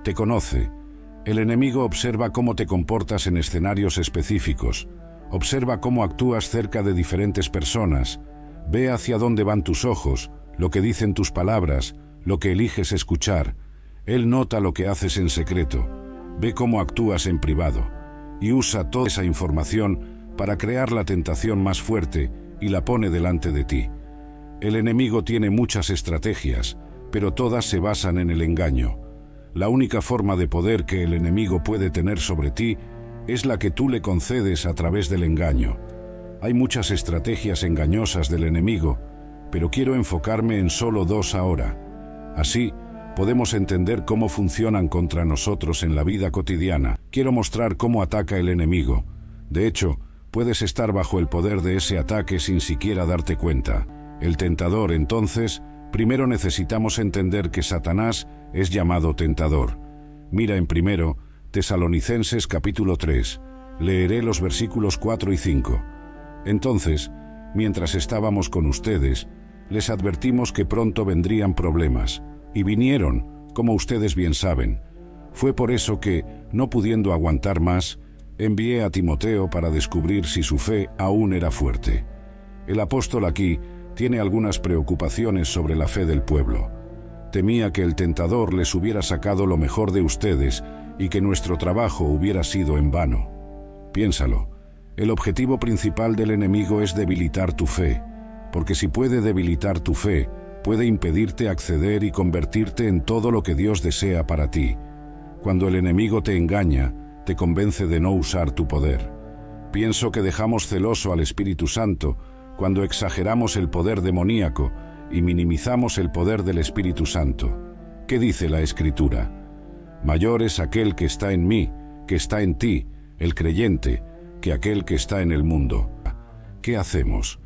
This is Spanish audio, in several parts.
te conoce. El enemigo observa cómo te comportas en escenarios específicos, observa cómo actúas cerca de diferentes personas, ve hacia dónde van tus ojos, lo que dicen tus palabras, lo que eliges escuchar. Él nota lo que haces en secreto, ve cómo actúas en privado, y usa toda esa información para crear la tentación más fuerte y la pone delante de ti. El enemigo tiene muchas estrategias, pero todas se basan en el engaño. La única forma de poder que el enemigo puede tener sobre ti es la que tú le concedes a través del engaño. Hay muchas estrategias engañosas del enemigo, pero quiero enfocarme en solo 2 ahora. Así, podemos entender cómo funcionan contra nosotros en la vida cotidiana. Quiero mostrar cómo ataca el enemigo. De hecho, puedes estar bajo el poder de ese ataque sin siquiera darte cuenta. El tentador, entonces, primero necesitamos entender que Satanás es llamado tentador. Mira en 1 Tesalonicenses capítulo 3. Leeré los versículos 4 y 5. Entonces, mientras estábamos con ustedes, les advertimos que pronto vendrían problemas, y vinieron, como ustedes bien saben. Fue por eso que, no pudiendo aguantar más, envié a Timoteo para descubrir si su fe aún era fuerte. El apóstol aquí tiene algunas preocupaciones sobre la fe del pueblo. Temía que el tentador les hubiera sacado lo mejor de ustedes y que nuestro trabajo hubiera sido en vano. Piénsalo, el objetivo principal del enemigo es debilitar tu fe, porque si puede debilitar tu fe, puede impedirte acceder y convertirte en todo lo que Dios desea para ti. Cuando el enemigo te engaña, te convence de no usar tu poder. Pienso que dejamos celoso al Espíritu Santo cuando exageramos el poder demoníaco y minimizamos el poder del Espíritu Santo. ¿Qué dice la Escritura? Mayor es aquel que está en mí, que está en ti, el creyente, que aquel que está en el mundo. ¿Qué hacemos?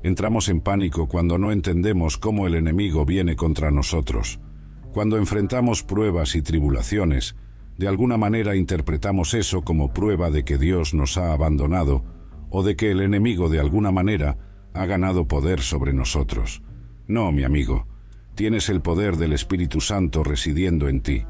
Entramos en pánico cuando no entendemos cómo el enemigo viene contra nosotros. Cuando enfrentamos pruebas y tribulaciones, de alguna manera interpretamos eso como prueba de que Dios nos ha abandonado o de que el enemigo de alguna manera ha ganado poder sobre nosotros. No, mi amigo, tienes el poder del Espíritu Santo residiendo en ti.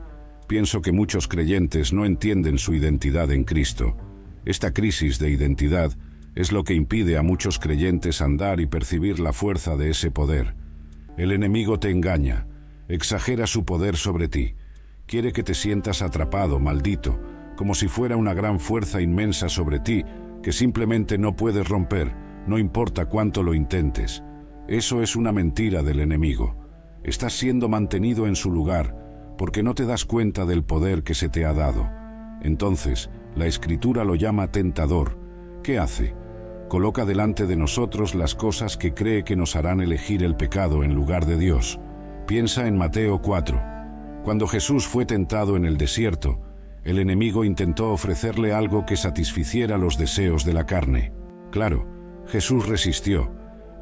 Pienso que muchos creyentes no entienden su identidad en Cristo. Esta crisis de identidad es lo que impide a muchos creyentes andar y percibir la fuerza de ese poder. El enemigo te engaña, exagera su poder sobre ti, quiere que te sientas atrapado, maldito, como si fuera una gran fuerza inmensa sobre ti que simplemente no puedes romper, no importa cuánto lo intentes. Eso es una mentira del enemigo. Estás siendo mantenido en su lugar porque no te das cuenta del poder que se te ha dado. Entonces, la Escritura lo llama tentador. ¿Qué hace? Coloca delante de nosotros las cosas que cree que nos harán elegir el pecado en lugar de Dios. Piensa en Mateo 4. Cuando Jesús fue tentado en el desierto, el enemigo intentó ofrecerle algo que satisficiera los deseos de la carne. Claro, Jesús resistió,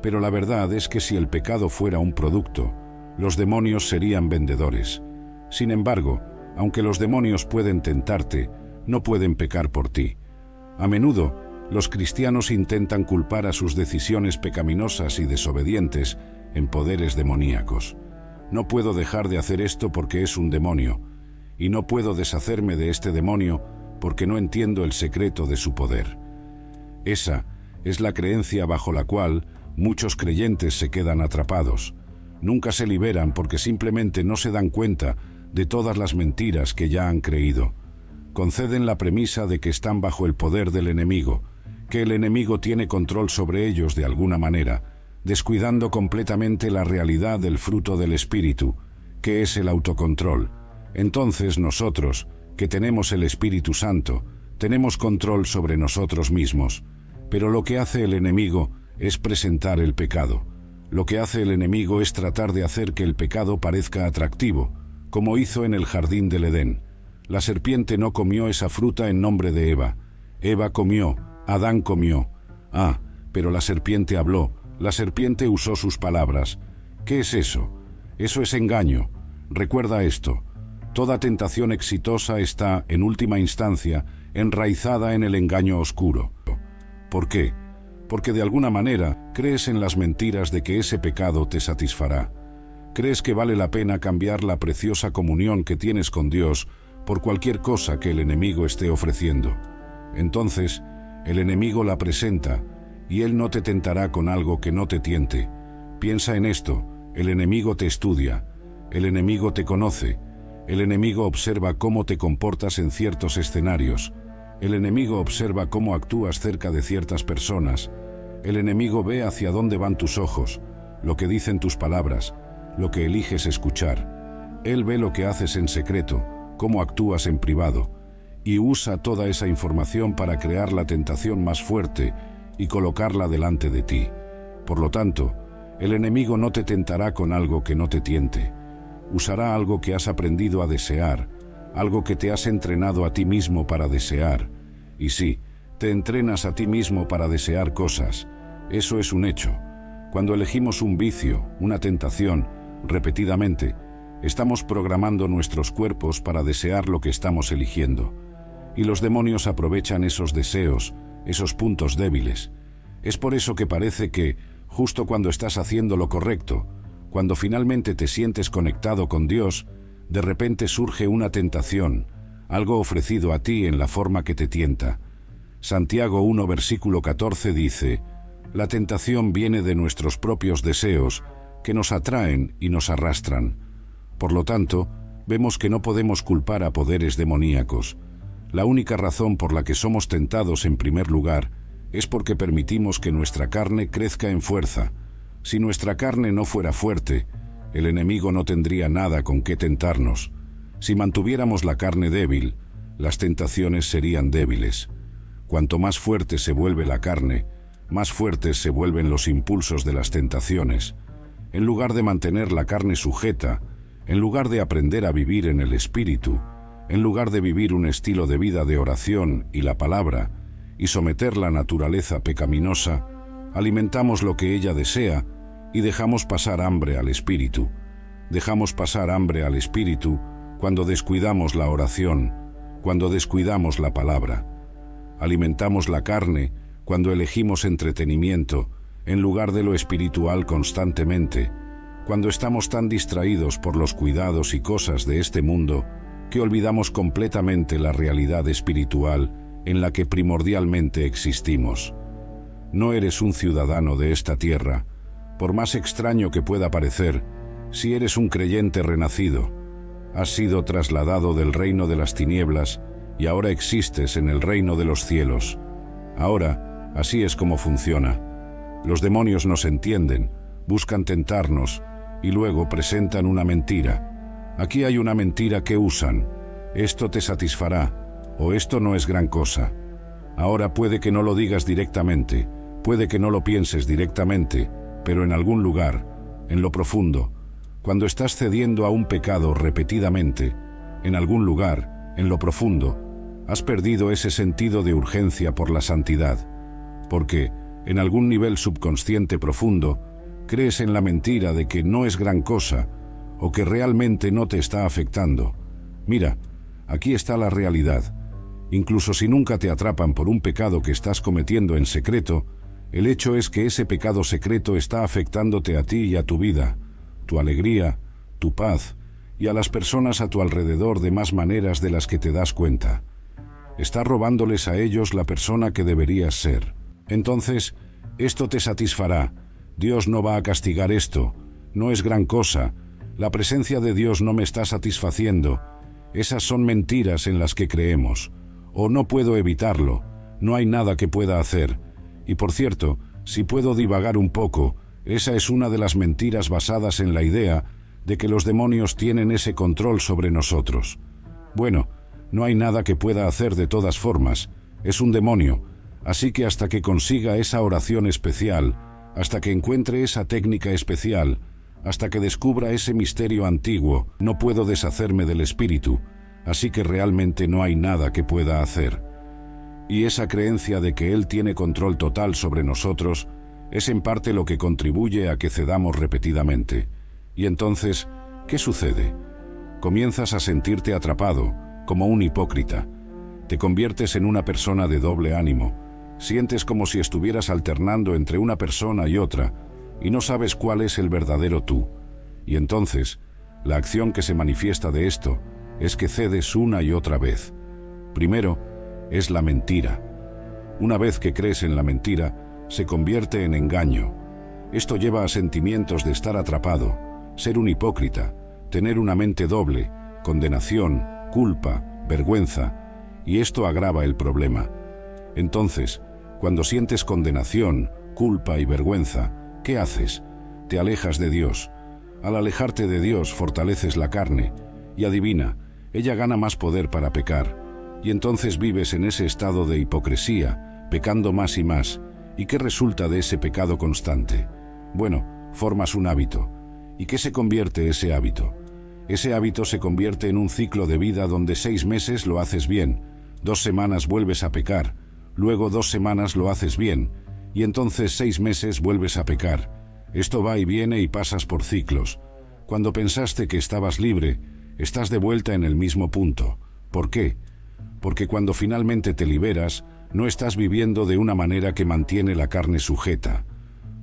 pero la verdad es que si el pecado fuera un producto, los demonios serían vendedores. Sin embargo, aunque los demonios pueden tentarte, no pueden pecar por ti. A menudo, los cristianos intentan culpar a sus decisiones pecaminosas y desobedientes en poderes demoníacos. No puedo dejar de hacer esto porque es un demonio, y no puedo deshacerme de este demonio porque no entiendo el secreto de su poder. Esa es la creencia bajo la cual muchos creyentes se quedan atrapados. Nunca se liberan porque simplemente no se dan cuenta de todas las mentiras que ya han creído. Conceden la premisa de que están bajo el poder del enemigo, que el enemigo tiene control sobre ellos de alguna manera, descuidando completamente la realidad del fruto del Espíritu, que es el autocontrol. Entonces nosotros, que tenemos el Espíritu Santo, tenemos control sobre nosotros mismos. Pero lo que hace el enemigo es presentar el pecado. Lo que hace el enemigo es tratar de hacer que el pecado parezca atractivo, como hizo en el jardín del Edén. La serpiente no comió esa fruta en nombre de Eva. Eva comió, Adán comió. Pero la serpiente habló, la serpiente usó sus palabras. ¿Qué es eso? Eso es engaño. Recuerda esto. Toda tentación exitosa está, en última instancia, enraizada en el engaño oscuro. ¿Por qué? Porque de alguna manera crees en las mentiras de que ese pecado te satisfará. Crees que vale la pena cambiar la preciosa comunión que tienes con Dios por cualquier cosa que el enemigo esté ofreciendo. Entonces, el enemigo la presenta, y él no te tentará con algo que no te tiente. Piensa en esto: el enemigo te estudia, el enemigo te conoce, el enemigo observa cómo te comportas en ciertos escenarios, el enemigo observa cómo actúas cerca de ciertas personas, el enemigo ve hacia dónde van tus ojos, lo que dicen tus palabras, lo que eliges escuchar. Él ve lo que haces en secreto, cómo actúas en privado, y usa toda esa información para crear la tentación más fuerte y colocarla delante de ti. Por lo tanto, el enemigo no te tentará con algo que no te tiente. Usará algo que has aprendido a desear, algo que te has entrenado a ti mismo para desear. Y sí, te entrenas a ti mismo para desear cosas. Eso es un hecho. Cuando elegimos un vicio, una tentación, repetidamente, estamos programando nuestros cuerpos para desear lo que estamos eligiendo. Y los demonios aprovechan esos deseos, esos puntos débiles. Es por eso que parece que, justo cuando estás haciendo lo correcto, cuando finalmente te sientes conectado con Dios, de repente surge una tentación, algo ofrecido a ti en la forma que te tienta. Santiago 1 versículo 14 dice: la tentación viene de nuestros propios deseos, que nos atraen y nos arrastran. Por lo tanto, vemos que no podemos culpar a poderes demoníacos. La única razón por la que somos tentados en primer lugar es porque permitimos que nuestra carne crezca en fuerza. Si nuestra carne no fuera fuerte, el enemigo no tendría nada con qué tentarnos. Si mantuviéramos la carne débil, las tentaciones serían débiles. Cuanto más fuerte se vuelve la carne, más fuertes se vuelven los impulsos de las tentaciones. En lugar de mantener la carne sujeta, en lugar de aprender a vivir en el Espíritu, en lugar de vivir un estilo de vida de oración y la palabra, y someter la naturaleza pecaminosa, alimentamos lo que ella desea y dejamos pasar hambre al Espíritu. Dejamos pasar hambre al Espíritu cuando descuidamos la oración, cuando descuidamos la palabra. Alimentamos la carne cuando elegimos entretenimiento en lugar de lo espiritual constantemente, cuando estamos tan distraídos por los cuidados y cosas de este mundo que olvidamos completamente la realidad espiritual en la que primordialmente existimos. No eres un ciudadano de esta tierra, por más extraño que pueda parecer. Si eres un creyente renacido, has sido trasladado del reino de las tinieblas y ahora existes en el reino de los cielos. Ahora, así es como funciona. Los demonios nos entienden, buscan tentarnos y luego presentan una mentira. Aquí hay una mentira que usan: esto te satisfará, o esto no es gran cosa. Ahora puede que no lo digas directamente, puede que no lo pienses directamente, pero en algún lugar, en lo profundo, cuando estás cediendo a un pecado repetidamente, en algún lugar, en lo profundo, has perdido ese sentido de urgencia por la santidad, porque, en algún nivel subconsciente profundo, crees en la mentira de que no es gran cosa, o que realmente no te está afectando. Mira, aquí está la realidad. Incluso si nunca te atrapan por un pecado que estás cometiendo en secreto, el hecho es que ese pecado secreto está afectándote a ti y a tu vida, tu alegría, tu paz, y a las personas a tu alrededor de más maneras de las que te das cuenta. Está robándoles a ellos la persona que deberías ser. Entonces, esto te satisfará. Dios no va a castigar esto. No es gran cosa. La presencia de Dios no me está satisfaciendo. Esas son mentiras en las que creemos. O no puedo evitarlo. No hay nada que pueda hacer. Y por cierto, si puedo divagar un poco, esa es una de las mentiras basadas en la idea de que los demonios tienen ese control sobre nosotros. Bueno, no hay nada que pueda hacer de todas formas. Es un demonio. Así que hasta que consiga esa oración especial, hasta que encuentre esa técnica especial, hasta que descubra ese misterio antiguo, no puedo deshacerme del espíritu. Así que realmente no hay nada que pueda hacer. Y esa creencia de que Él tiene control total sobre nosotros es en parte lo que contribuye a que cedamos repetidamente. Y entonces, ¿qué sucede? Comienzas a sentirte atrapado, como un hipócrita. Te conviertes en una persona de doble ánimo. Sientes como si estuvieras alternando entre una persona y otra, y no sabes cuál es el verdadero tú. Y entonces, la acción que se manifiesta de esto es que cedes una y otra vez. Primero, es la mentira. Una vez que crees en la mentira, se convierte en engaño. Esto lleva a sentimientos de estar atrapado, ser un hipócrita, tener una mente doble, condenación, culpa, vergüenza, y esto agrava el problema. Entonces, cuando sientes condenación, culpa y vergüenza, ¿qué haces? Te alejas de Dios. Al alejarte de Dios fortaleces la carne, y adivina, ella gana más poder para pecar, y entonces vives en ese estado de hipocresía, pecando más y más. ¿Y qué resulta de ese pecado constante? Bueno, formas un hábito. ¿Y qué se convierte ese hábito? Ese hábito se convierte en un ciclo de vida donde 6 meses lo haces bien, 2 semanas vuelves a pecar, luego 2 semanas lo haces bien, y entonces 6 meses vuelves a pecar. Esto va y viene y pasas por ciclos. Cuando pensaste que estabas libre, estás de vuelta en el mismo punto. ¿Por qué? Porque cuando finalmente te liberas, no estás viviendo de una manera que mantiene la carne sujeta.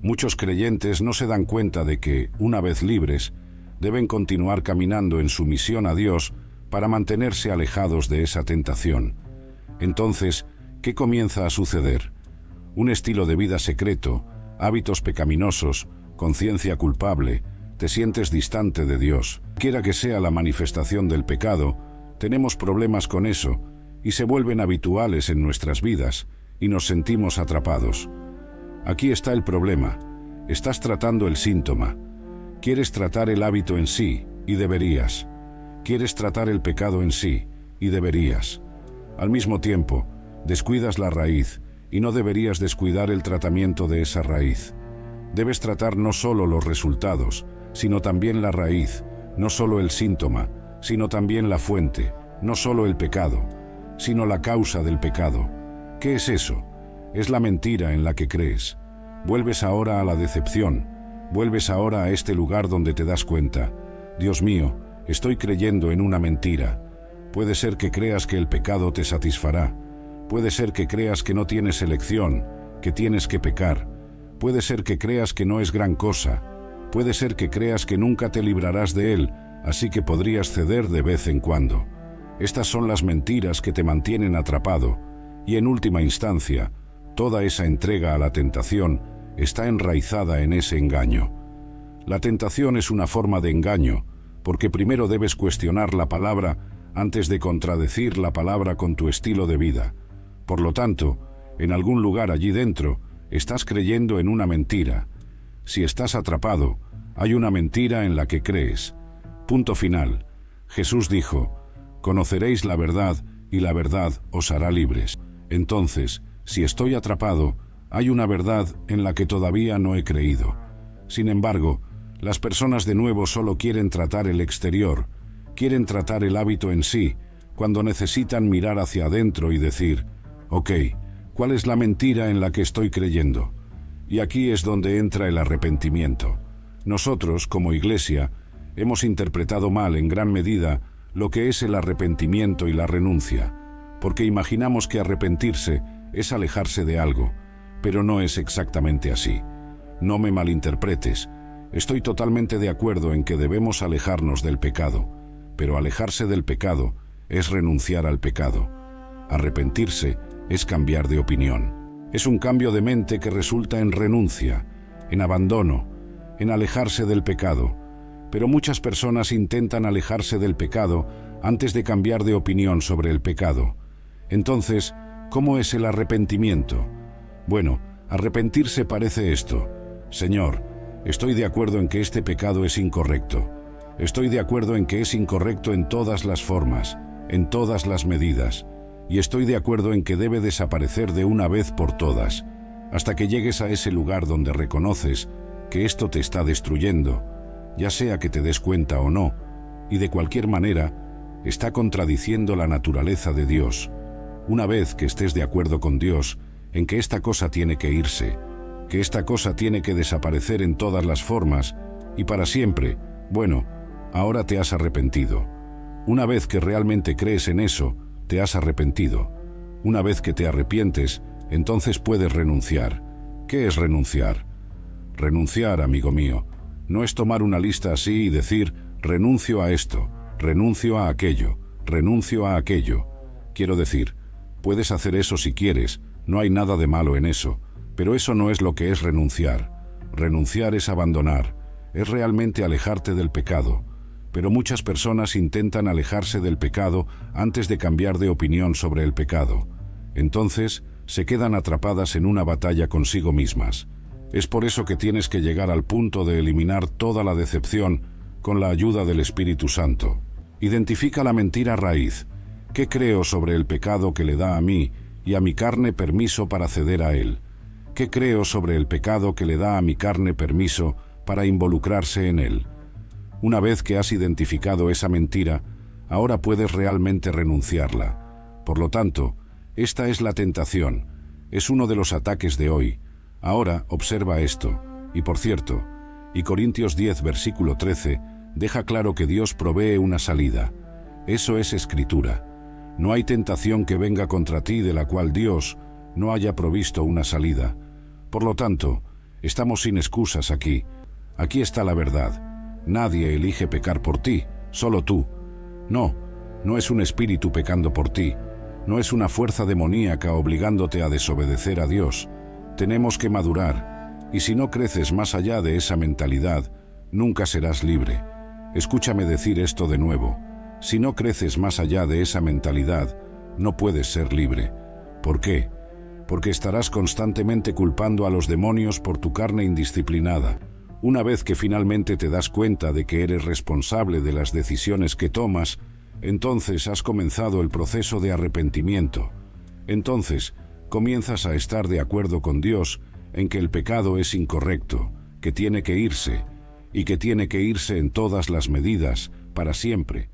Muchos creyentes no se dan cuenta de que, una vez libres, deben continuar caminando en sumisión a Dios para mantenerse alejados de esa tentación. Entonces, ¿qué comienza a suceder? Un estilo de vida secreto, hábitos pecaminosos, conciencia culpable, te sientes distante de Dios. Quiera que sea la manifestación del pecado, tenemos problemas con eso, y se vuelven habituales en nuestras vidas, y nos sentimos atrapados. Aquí está el problema. Estás tratando el síntoma. Quieres tratar el hábito en sí, y deberías. Quieres tratar el pecado en sí, y deberías. Al mismo tiempo, descuidas la raíz, y no deberías descuidar el tratamiento de esa raíz. Debes tratar no solo los resultados, sino también la raíz, no solo el síntoma, sino también la fuente, no solo el pecado, sino la causa del pecado. ¿Qué es eso? Es la mentira en la que crees. Vuelves ahora a la decepción, vuelves ahora a este lugar donde te das cuenta. Dios mío, estoy creyendo en una mentira. Puede ser que creas que el pecado te satisfará. Puede ser que creas que no tienes elección, que tienes que pecar. Puede ser que creas que no es gran cosa. Puede ser que creas que nunca te librarás de él, así que podrías ceder de vez en cuando. Estas son las mentiras que te mantienen atrapado, y en última instancia, toda esa entrega a la tentación está enraizada en ese engaño. La tentación es una forma de engaño, porque primero debes cuestionar la palabra antes de contradecir la palabra con tu estilo de vida. Por lo tanto, en algún lugar allí dentro, estás creyendo en una mentira. Si estás atrapado, hay una mentira en la que crees. Punto final. Jesús dijo: «Conoceréis la verdad, y la verdad os hará libres». Entonces, si estoy atrapado, hay una verdad en la que todavía no he creído. Sin embargo, las personas de nuevo solo quieren tratar el exterior, quieren tratar el hábito en sí, cuando necesitan mirar hacia adentro y decir: «Ok, ¿cuál es la mentira en la que estoy creyendo?». Y aquí es donde entra el arrepentimiento. Nosotros, como Iglesia, hemos interpretado mal en gran medida lo que es el arrepentimiento y la renuncia, porque imaginamos que arrepentirse es alejarse de algo, pero no es exactamente así. No me malinterpretes, estoy totalmente de acuerdo en que debemos alejarnos del pecado, pero alejarse del pecado es renunciar al pecado. Arrepentirse es cambiar de opinión. Es un cambio de mente que resulta en renuncia, en abandono, en alejarse del pecado. Pero muchas personas intentan alejarse del pecado antes de cambiar de opinión sobre el pecado. Entonces, ¿cómo es el arrepentimiento? Bueno, arrepentirse parece esto: «Señor, estoy de acuerdo en que este pecado es incorrecto. Estoy de acuerdo en que es incorrecto en todas las formas, en todas las medidas. Y estoy de acuerdo en que debe desaparecer de una vez por todas», hasta que llegues a ese lugar donde reconoces que esto te está destruyendo, ya sea que te des cuenta o no, y de cualquier manera, está contradiciendo la naturaleza de Dios. Una vez que estés de acuerdo con Dios en que esta cosa tiene que irse, que esta cosa tiene que desaparecer en todas las formas y para siempre, bueno, ahora te has arrepentido. Una vez que realmente crees en eso, te has arrepentido. Una vez que te arrepientes, entonces puedes renunciar. ¿Qué es renunciar? Renunciar, amigo mío, no es tomar una lista así y decir: renuncio a esto, renuncio a aquello, renuncio a aquello. Quiero decir, puedes hacer eso si quieres, no hay nada de malo en eso, pero eso no es lo que es renunciar. Renunciar es abandonar, es realmente alejarte del pecado. Pero muchas personas intentan alejarse del pecado antes de cambiar de opinión sobre el pecado. Entonces, se quedan atrapadas en una batalla consigo mismas. Es por eso que tienes que llegar al punto de eliminar toda la decepción con la ayuda del Espíritu Santo. Identifica la mentira raíz. ¿Qué creo sobre el pecado que le da a mí y a mi carne permiso para ceder a él? ¿Qué creo sobre el pecado que le da a mi carne permiso para involucrarse en él? Una vez que has identificado esa mentira, ahora puedes realmente renunciarla. Por lo tanto, esta es la tentación. Es uno de los ataques de hoy. Ahora observa esto. Y por cierto, y Corintios 10, versículo 13, deja claro que Dios provee una salida. Eso es escritura. No hay tentación que venga contra ti de la cual Dios no haya provisto una salida. Por lo tanto, estamos sin excusas aquí. Aquí está la verdad. Nadie elige pecar por ti, solo tú. No, no es un espíritu pecando por ti. No es una fuerza demoníaca obligándote a desobedecer a Dios. Tenemos que madurar, y si no creces más allá de esa mentalidad, nunca serás libre. Escúchame decir esto de nuevo. Si no creces más allá de esa mentalidad, no puedes ser libre. ¿Por qué? Porque estarás constantemente culpando a los demonios por tu carne indisciplinada. Una vez que finalmente te das cuenta de que eres responsable de las decisiones que tomas, entonces has comenzado el proceso de arrepentimiento. Entonces, comienzas a estar de acuerdo con Dios en que el pecado es incorrecto, que tiene que irse, y que tiene que irse en todas las medidas, para siempre.